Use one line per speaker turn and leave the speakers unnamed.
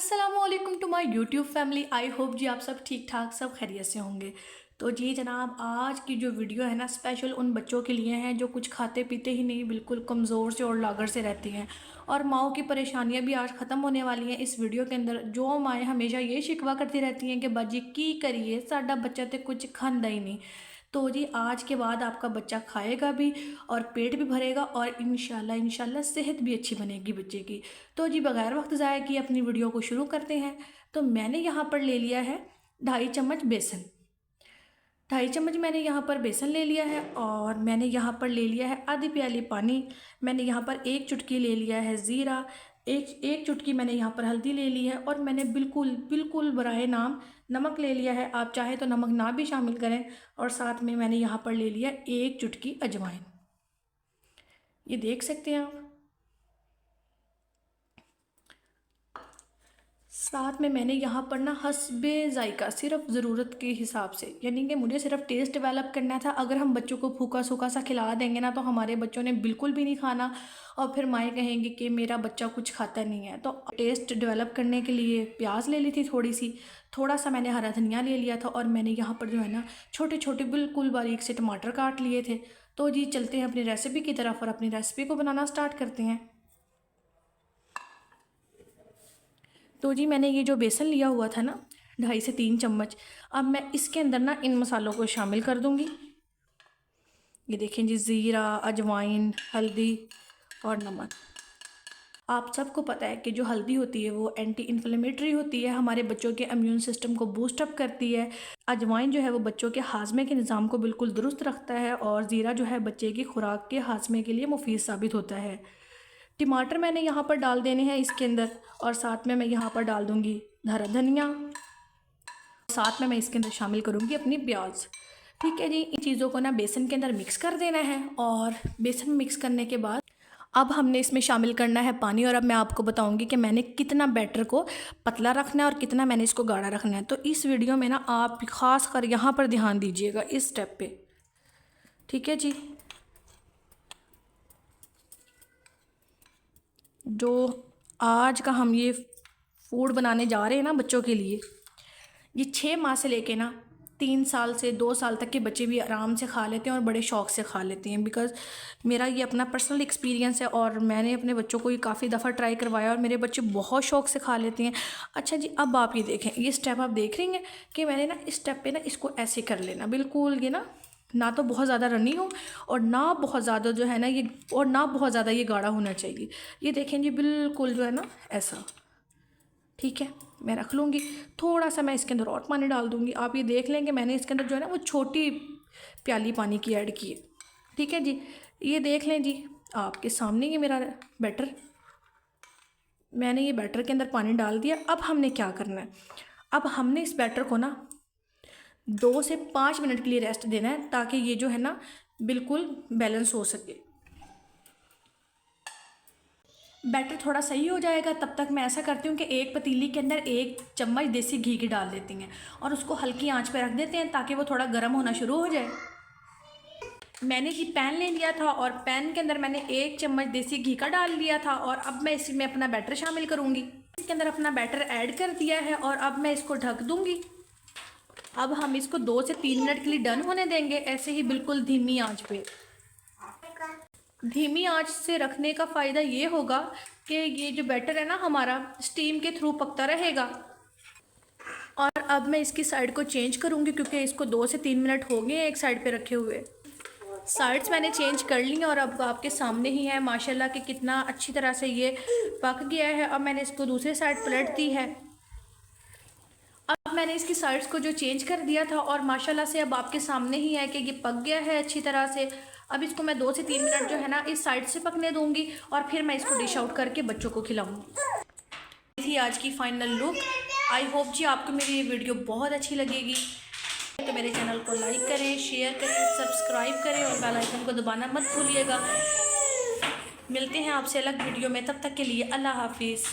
अस्सलाम वालेकुम to my YouTube family. I hope जी आप सब ठीक ठाक सब खैरियत से होंगे। तो जी जनाब, आज की जो वीडियो है ना स्पेशल उन बच्चों के लिए हैं जो कुछ खाते पीते ही नहीं, बिल्कुल कमज़ोर से और लागर से रहती हैं। और माओ की परेशानियां भी आज ख़त्म होने वाली हैं इस वीडियो के अंदर। जो माएँ हमेशा ये शिकवा करती रहती हैं कि बाजी की करिए साडा बच्चा तो कुछ खांदा ही नहीं। तो जी आज के बाद आपका बच्चा खाएगा भी और पेट भी भरेगा और इंशाल्लाह सेहत भी अच्छी बनेगी बच्चे की। तो जी बगैर वक्त ज़ाया किए अपनी वीडियो को शुरू करते हैं। तो मैंने यहाँ पर ले लिया है 2.5 चम्मच बेसन। 2.5 चम्मच मैंने यहाँ पर बेसन ले लिया है और मैंने यहाँ पर ले लिया है आधी प्याली पानी। मैंने यहाँ पर 1 चुटकी ले लिया है ज़ीरा, एक चुटकी मैंने यहाँ पर हल्दी ले ली है और मैंने बिल्कुल बराए नाम नमक ले लिया है। आप चाहे तो नमक ना भी शामिल करें। और साथ में मैंने यहाँ पर ले लिया 1 चुटकी अजवाइन। ये देख सकते हैं आप। साथ में मैंने यहाँ पर ना हस्बे ज़ायका सिर्फ ज़रूरत के हिसाब से, यानी कि मुझे सिर्फ टेस्ट डेवलप करना था। अगर हम बच्चों को फूका सूखा सा खिला देंगे ना तो हमारे बच्चों ने बिल्कुल भी नहीं खाना और फिर माएँ कहेंगी कि मेरा बच्चा कुछ खाता नहीं है। तो टेस्ट डेवलप करने के लिए प्याज ले ली थी थोड़ा सा मैंने हरा धनिया ले लिया था और मैंने यहाँ पर जो है ना छोटे छोटे बिल्कुल बारीक से टमाटर काट लिए थे। तो जी चलते हैं अपनी रेसिपी की तरफ और अपनी रेसिपी को बनाना स्टार्ट करते हैं। तो जी मैंने ये जो बेसन लिया हुआ था ना 2.5 से 3 चम्मच, अब मैं इसके अंदर ना इन मसालों को शामिल कर दूंगी। ये देखें जी, ज़ीरा, अजवाइन, हल्दी और नमक। आप सबको पता है कि जो हल्दी होती है वो एंटी इन्फ्लेमेटरी होती है, हमारे बच्चों के इम्यून सिस्टम को बूस्ट अप करती है। अजवाइन जो है वो बच्चों के हाजमे के निज़ाम को बिल्कुल दुरुस्त रखता है और ज़ीरा जो है बच्चे की खुराक के हाजमे के लिए मुफीद साबित होता है। टमाटर मैंने यहाँ पर डाल देने हैं इसके अंदर और साथ में मैं यहाँ पर डाल दूँगी हरा धनिया। साथ में मैं इसके अंदर शामिल करूँगी अपनी प्याज। ठीक है जी, इन चीज़ों को ना बेसन के अंदर मिक्स कर देना है और बेसन मिक्स करने के बाद अब हमने इसमें शामिल करना है पानी। और अब मैं आपको बताऊंगी कि मैंने कितना बैटर को पतला रखना है और कितना मैंने इसको गाढ़ा रखना है। तो इस वीडियो में ना आप ख़ास कर यहाँ पर ध्यान दीजिएगा इस स्टेप पे। ठीक है जी, जो आज का हम ये फूड बनाने जा रहे हैं ना बच्चों के लिए, ये 6 माह से लेके ना 3 साल से 2 साल तक के बच्चे भी आराम से खा लेते हैं और बड़े शौक़ से खा लेते हैं। बिकॉज़ मेरा ये अपना पर्सनल एक्सपीरियंस है और मैंने अपने बच्चों को ये काफ़ी दफ़ा ट्राई करवाया और मेरे बच्चे बहुत शौक़ से खा लेते हैं। अच्छा जी, अब आप ये देखें, ये स्टेप आप देख रही हैं कि मैंने ना इस स्टेप पे ना इसको ऐसे कर लेना, बिल्कुल ये ना तो बहुत ज़्यादा रनी हो और ना बहुत ज़्यादा जो है ना ये, और ना बहुत ज़्यादा ये गाढ़ा होना चाहिए। ये देखें जी, बिल्कुल जो है ना ऐसा। ठीक है, मैं रख लूँगी। थोड़ा सा मैं इसके अंदर और पानी डाल दूँगी। आप ये देख लें कि मैंने इसके अंदर जो है ना वो छोटी प्याली पानी की ऐड की है। ठीक है जी, ये देख लें जी, आपके सामने ये मेरा बैटर, मैंने ये बैटर के अंदर पानी डाल दिया। अब हमने क्या करना है, अब हमने इस बैटर को ना 2 से 5 मिनट के लिए रेस्ट देना है ताकि ये जो है ना बिल्कुल बैलेंस हो सके। बैटर थोड़ा सही हो जाएगा तब तक मैं ऐसा करती हूँ कि एक पतीली के अंदर 1 चम्मच देसी घी की डाल देती हैं और उसको हल्की आंच पे रख देते हैं ताकि वो थोड़ा गर्म होना शुरू हो जाए। मैंने जी पैन ले लिया था और पैन के अंदर मैंने 1 चम्मच देसी घी का डाल लिया था और अब मैं इसमें अपना बैटर शामिल करूँगी। इसके अंदर अपना बैटर ऐड कर दिया है और अब मैं इसको ढक दूँगी। अब हम इसको 2 से 3 मिनट के लिए डन होने देंगे, ऐसे ही बिल्कुल धीमी आंच पे। धीमी आंच से रखने का फ़ायदा ये होगा कि ये जो बैटर है ना हमारा स्टीम के थ्रू पकता रहेगा। और अब मैं इसकी साइड को चेंज करूँगी क्योंकि इसको 2 से 3 मिनट हो गए एक साइड पे रखे हुए। साइड्स मैंने चेंज कर ली और अब आपके सामने ही है माशाल्लाह कि कितना अच्छी तरह से ये पक गया है। अब मैंने इसको दूसरी साइड पलट दी है। अब मैंने इसकी साइड्स को जो चेंज कर दिया था और माशाल्लाह से अब आपके सामने ही है कि ये पक गया है अच्छी तरह से। अब इसको मैं 2 से 3 मिनट जो है ना इस साइड से पकने दूंगी और फिर मैं इसको डिश आउट करके बच्चों को खिलाऊंगी। थी आज की फाइनल लुक। आई होप जी आपको मेरी ये वीडियो बहुत अच्छी लगेगी। तो मेरे चैनल को लाइक करें, शेयर करें, सब्सक्राइब करें और बेल आइकन को दबाना मत भूलिएगा। मिलते हैं आपसे अलग वीडियो में, तब तक के लिए अल्लाह हाफिज़।